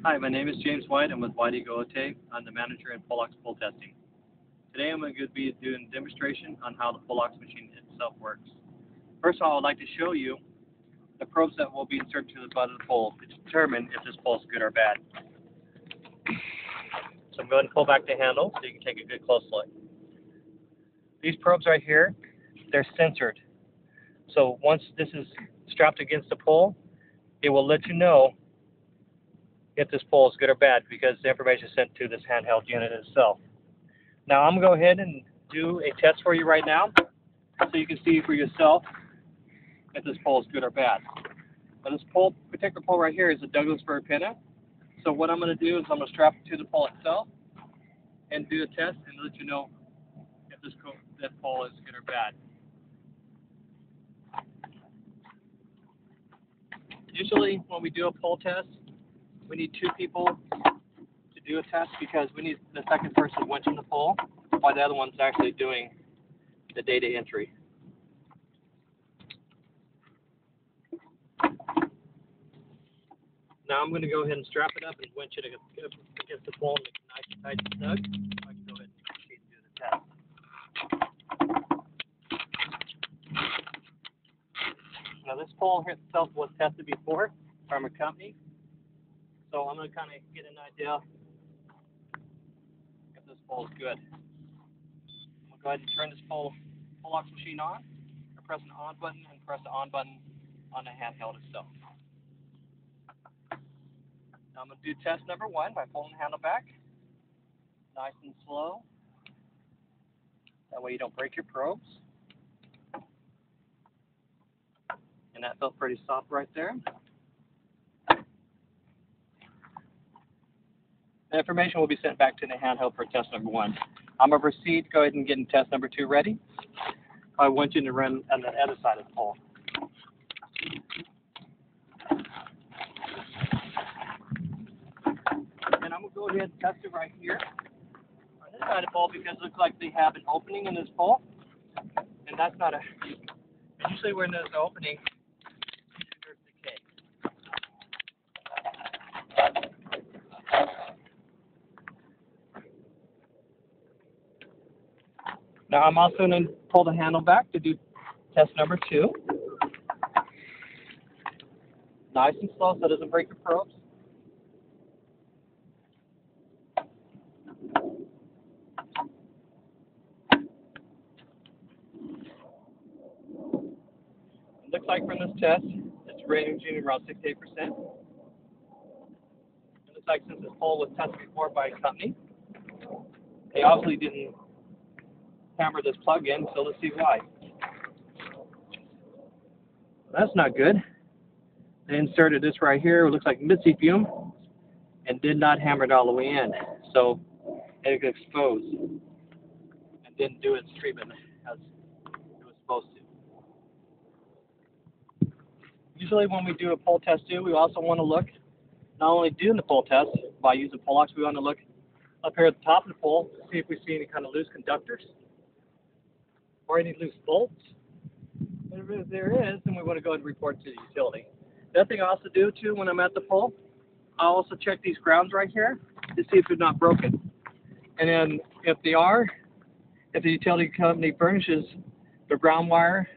Hi, my name is James White. I'm with White Eagle Ote. I'm the manager in Polux pole testing. Today I'm going to be doing a demonstration on how the Polux machine itself works. First of all, I'd like to show you the probes that will be inserted to the butt of the pole to determine if this pole is good or bad. So I'm going to pull back the handle so you can take a good close look. These probes right here, they're censored. So once this is strapped against the pole, it will let you know if this pole is good or bad because the information is sent to this handheld unit itself. Now I'm going to go ahead and do a test for you right now so you can see for yourself if this pole is good or bad. Now this particular pole right here is a Douglas fir pinna. So what I'm going to do is I'm going to strap it to the pole itself and do a test and let you know if this pole is good or bad. Usually when we do a pole test, we need two people to do a test because we need the second person winching the pole while the other one's actually doing the data entry. Now I'm going to go ahead and strap it up and winch it against the pole and make it nice and tight and snug. I can go ahead and proceed to do the test. Now this pole here itself was tested before from a company, so I'm going to kind of get an idea if this pole is good. I'm going to go ahead and turn this Polux machine on, or press an on button and press the on button on the handheld itself. Now I'm going to do test number 1 by pulling the handle back, nice and slow. That way you don't break your probes. And that felt pretty soft right there. The information will be sent back to the handheld for test number 1. I'm going to proceed, go ahead and get test number 2 ready. I want you to run on the other side of the pole. And I'm going to go ahead and test it right here on this side of the pole because it looks like they have an opening in this pole. And that's not a... And usually when there's an opening, there's decay. Now I'm also going to pull the handle back to do test number 2. Nice and slow so it doesn't break the probes. It looks like from this test, it's ranging around 68%. It looks like since this pole was tested before by a company, they obviously didn't hammer this plug in, so let's see why. That's not good. They inserted this right here, it looks like Mitzi fume, and did not hammer it all the way in. So it exposed and didn't do its treatment as it was supposed to. Usually when we do a pole test too, we also want to look, not only doing the pole test by using Polux, we want to look up here at the top of the pole to see if we see any kind of loose conductors or any loose bolts. And if there is, then we want to go ahead and report to the utility. The other thing I also do too when I'm at the pole, I also check these grounds right here to see if they're not broken. And then if they are, if the utility company furnishes the ground wire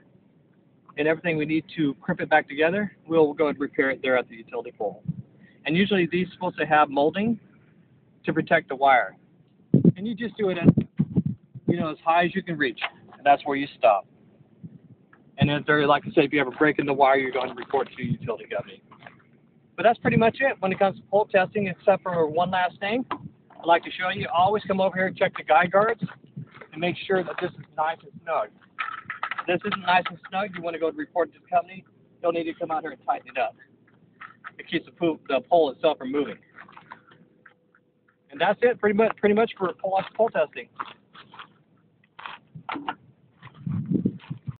and everything we need to crimp it back together, we'll go and repair it there at the utility pole. And usually these are supposed to have molding to protect the wire. And you just do it at, as high as you can reach. And that's where you stop. And if they're, like I say, if you ever break in the wire, you're going to report to the utility company. But that's pretty much it when it comes to pole testing, except for one last thing. I'd like to show you, always come over here and check the guide guards and make sure that this is nice and snug. If this isn't nice and snug, you want to go and report to the company. You'll need to come out here and tighten it up. It keeps the pole itself from moving. And that's it pretty much for pole testing.